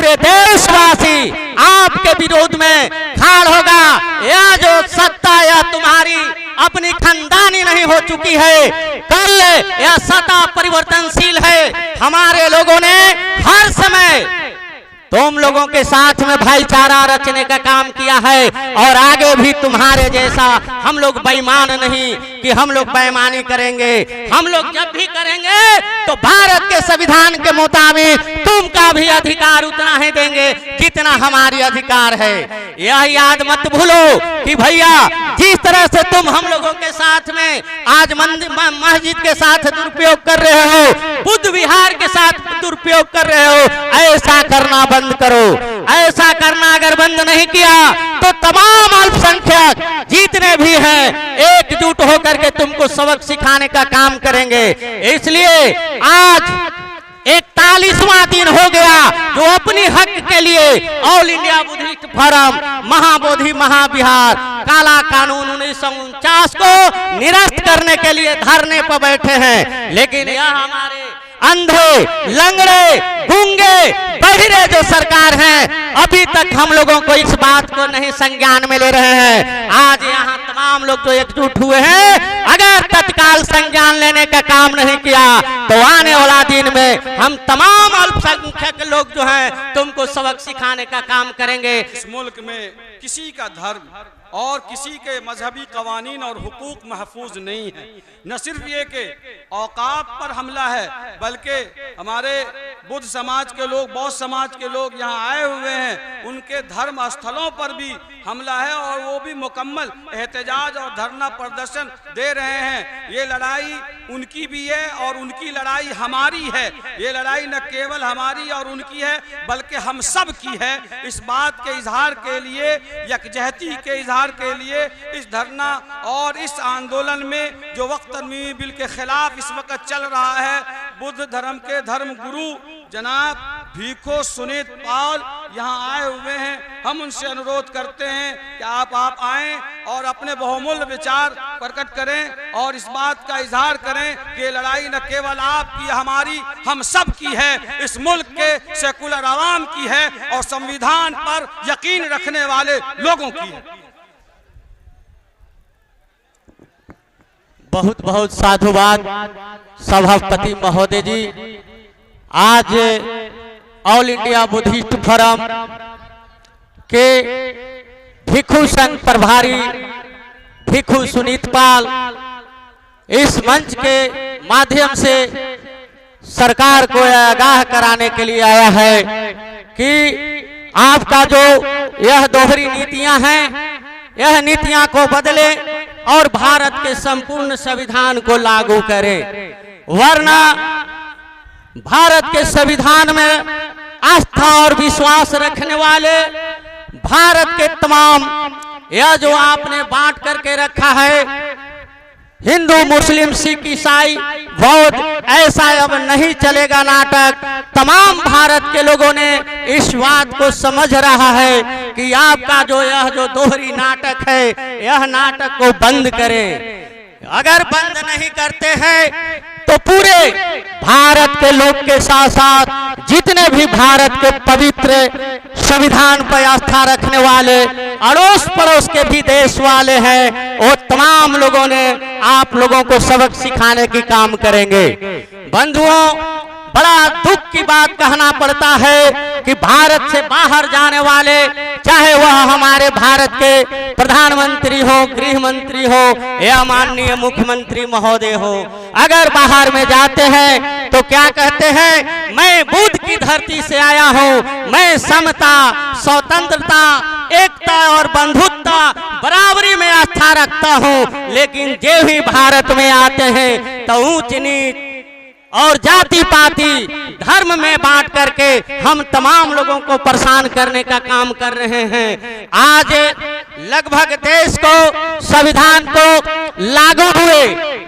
पूरे देशवासी आपके विरोध में खड़ा होगा। यह जो सत्ता या तुम्हारी अपनी खानदानी नहीं हो चुकी है, कल यह सत्ता परिवर्तनशील है। हमारे लोगों ने हर समय तुम लोगों के साथ में भाईचारा रचने का काम किया है और आगे भी तुम्हारे जैसा हम लोग बेईमान नहीं कि हम लोग बेईमानी करेंगे। हम लोग जब भी करेंगे तो भारत के संविधान के मुताबिक तुमका भी अधिकार उतना ही देंगे जितना हमारी अधिकार है। यह याद मत भूलो कि भैया जिस तरह से तुम हम लोगों के साथ में आज मस्जिद के साथ दुरुपयोग कर रहे हो, बुद्ध विहार के साथ दुरुपयोग कर रहे हो, ऐसा करना बंद करो। ऐसा करना अगर बंद नहीं किया तो तमाम अल्पसंख्यक जितने भी हैं एकजुट होकर के तुमको सबक सिखाने का काम करेंगे। इसलिए आज 41वां दिन हो गया जो अपनी हक के लिए all India Buddhist forum Mahabodhi Mahavihara काला कानून 1949 को निरस्त करने के लिए धरने पर बैठे हैं। लेकिन यह हमारे अंधे, लंगड़े, गूंगे, बहिरे जो सरकार है अभी तक हम लोगों को इस बात को नहीं संज्ञान में ले रहे हैं। आज यहाँ तमाम लोग जो एकजुट हुए हैं, अगर तत्काल संज्ञान लेने का काम नहीं किया तो आने वाला दिन में हम तमाम अल्पसंख्यक लोग जो हैं तुमको सबक सिखाने का काम करेंगे। इस मुल्क में किसी का धर्म और किसी के मजहबी कवानीन और हुकूक महफूज नहीं है। न सिर्फ ये कि औकाफ पर हमला है बल्कि हमारे बुद्ध समाज के लोग, बौद्ध समाज के लोग यहाँ आए हुए हैं, उनके धर्म स्थलों पर भी हमला है और वो भी मुकम्मल एहतजाज और धरना प्रदर्शन दे रहे हैं। ये लड़ाई उनकी भी है और उनकी लड़ाई हमारी है। ये लड़ाई न केवल हमारी और उनकी है बल्कि हम सब की है। इस बात के इजहार के लिए, यकजहती के इजहार के लिए इस धरना और इस आंदोलन में जो वक्त तरमीमी बिल के खिलाफ इस वक्त चल रहा है, बुद्ध धर्म के धर्म गुरु जनाब भीखो सुनीत पाल यहाँ आए हुए हैं। हम उनसे अनुरोध करते हैं कि आप आएं और अपने बहुमूल्य विचार प्रकट करें और इस बात का इजहार करें कि ये लड़ाई न केवल आपकी, हमारी, हम सब की है। इस मुल्क के सेकुलर आवाम की है और संविधान पर यकीन रखने वाले लोगों की है। बहुत बहुत साधुवाद सभापति महोदय जी। आज ऑल इंडिया बुद्धिस्ट फोरम के भिक्षु संघ प्रभारी भिक्षु सुनीत पाल इस मंच के माध्यम से सरकार को आगाह कराने के लिए आया है कि आपका जो यह दोहरी नीतियां हैं, यह नीतियां को बदले और भारत के संपूर्ण संविधान को लागू करें, वरना भारत के संविधान में आस्था और विश्वास रखने वाले भारत के तमाम यह जो आपने बांट करके रखा है हिंदू, मुस्लिम, सिख, ईसाई, बौद्ध, ऐसा अब नहीं चलेगा नाटक। तमाम भारत के लोगों ने इस बात को समझ रहा है कि आपका जो यह जो दोहरी नाटक है यह नाटक को बंद करें। अगर बंद नहीं करते हैं तो पूरे भारत के लोग के साथ साथ जितने भी भारत के पवित्र संविधान पर आस्था रखने वाले अड़ोस पड़ोस के भी देश वाले हैं, वो तमाम लोगों ने आप लोगों को सबक सिखाने की काम करेंगे। बंधुओं, बड़ा दुख की बात कहना पड़ता है कि भारत से बाहर जाने वाले, चाहे वह हमारे भारत के प्रधानमंत्री हो, गृह मंत्री हो या माननीय मुख्यमंत्री महोदय हो, अगर बाहर में जाते हैं तो क्या कहते हैं, मैं बुद्ध की धरती से आया हूँ, मैं समता, स्वतंत्रता, एकता और बंधुत्ता, बराबरी में आस्था रखता हूँ। लेकिन जो भी भारत में आते हैं तो ऊंच नीच और जाति पाति धर्म में बांट करके हम तमाम लोगों को परेशान करने का काम कर रहे हैं। आज लगभग देश को, संविधान को लागू हुए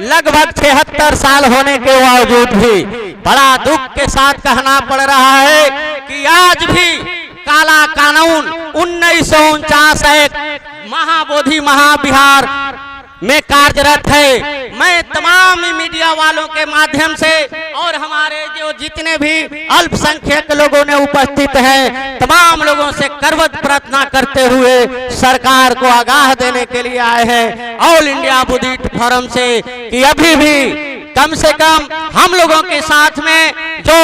लगभग 76 साल होने के बावजूद भी बड़ा दुख के साथ कहना पड़ रहा है कि आज भी काला कानून 1949 एक महाबोधि महाविहार में कार्यरत है। मैं तमाम मीडिया वालों के माध्यम से और हमारे जो जितने भी अल्पसंख्यक लोगों ने उपस्थित हैं, तमाम लोगों से करवत प्रार्थना करते हुए सरकार को आगाह देने के लिए आए हैं ऑल इंडिया बुद्धिस्ट फोरम से कि अभी भी कम से कम हम लोगों के साथ में जो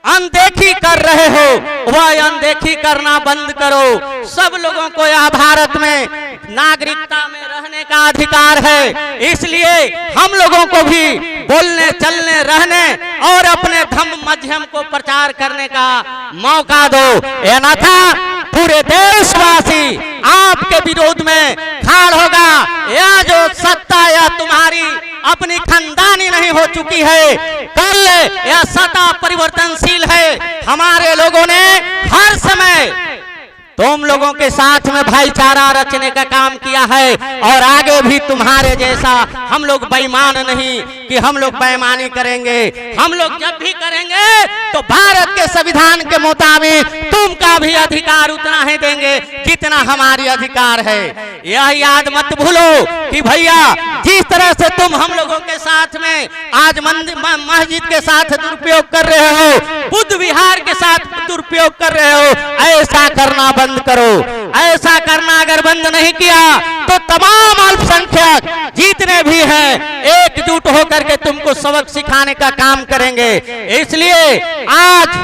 अनदेखी कर रहे हो वह अनदेखी करना बंद करो। सब लोगों को यह भारत में नागरिकता में रहने का अधिकार है, इसलिए हम लोगों को भी बोलने चलने रहने और अपने धर्म मजहब को प्रचार करने का मौका दो। अन्यथा पूरे देशवासी आपके विरोध में खड़ा होगा। यह जो सत्ता या तुम्हारी अपनी खानदानी नहीं हो चुकी है, कल यह सत्ता परिवर्तनशील है। हमारे लोगों ने हर समय तुम लोगों के साथ में भाईचारा रचने का काम किया है और आगे भी तुम्हारे जैसा हम लोग बेईमान नहीं कि हम लोग बेईमानी करेंगे। हम लोग जब भी करेंगे तो भारत के संविधान के मुताबिक तुमका भी अधिकार उतना ही देंगे जितना हमारी अधिकार है। यह याद मत भूलो कि भैया जिस तरह से तुम हम लोगों के साथ में आज मस्जिद के साथ दुरुपयोग कर रहे हो, बुद्ध विहार के साथ दुरुपयोग कर रहे हो, ऐसा करना बंद करो। ऐसा करना अगर बंद नहीं किया तो तमाम अल्पसंख्यक जितने भी हैं एकजुट होकर के तुमको सबक सिखाने का काम करेंगे। इसलिए आज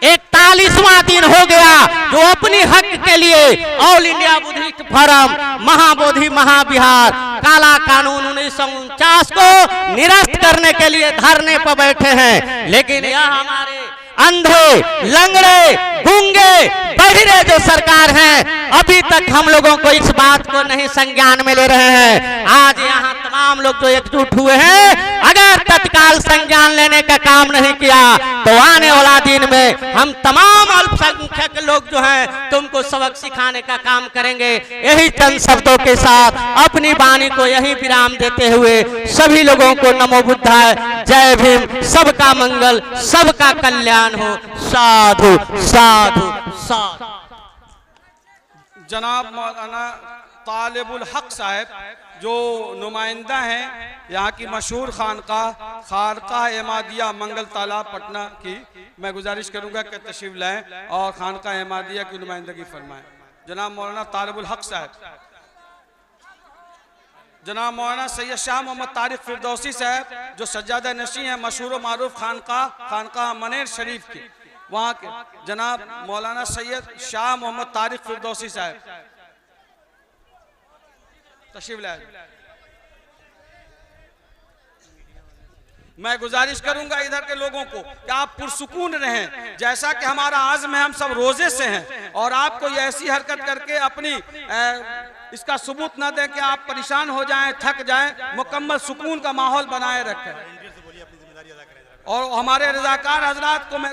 41वां दिन हो गया जो अपनी हक के लिए all India Buddhist forum Mahabodhi Mahavihara काला कानून 1949 को निरस्त करने के लिए धरने पर बैठे हैं। लेकिन यह हमारे अंधे लंगड़े गूंगे बहिरे जो सरकार है अभी तक हम लोगों को इस बात को नहीं संज्ञान में ले रहे हैं। आज यहाँ तमाम लोग जो एकजुट हुए हैं, अगर तत्काल संज्ञान लेने का काम नहीं किया तो आने वाला दिन में हम तमाम अल्पसंख्यक लोग जो हैं तुमको सबक सिखाने का काम करेंगे। यही चंद शब्दों के साथ अपनी वाणी को यही विराम देते हुए सभी लोगों को नमो बुद्धाय, जय भीम, सबका मंगल सबका कल्याण हो। साधु साधु साधु। जनाब मौलाना तालिबुल हक साहब जो नुमाइंदा हैं यहाँ की मशहूर खानकाह इमादिया मंगल तालाब पटना की, मैं गुजारिश करूँगा कि तशरीफ लाएं और खानकाह इमादिया की नुमाइंदगी फरमाएं। जनाब मौलाना तालिबुल हक साहब, जनाब मौलाना सैयद शाह मोहम्मद तारिक फिरदौसी साहब जो सज्जादा नशी हैं मशहूर मारूफ खानकाह मनेर शरीफ की, वहाँ के जनाब मौलाना सैयद शाह मोहम्मद तारिक फिरदौसी साहब तशरीफ लाए। मैं गुजारिश करूंगा इधर के लोगों को कि आप पुरसुकून रहें, जैसा कि हमारा आज़म है, हम सब रोजे से हैं और आपको ये ऐसी हरकत करके अपनी इसका सबूत न दें कि आप परेशान हो जाएं, थक जाएं। मुकम्मल सुकून का माहौल बनाए रखें और हमारे रज़ाकार हजरात को मैं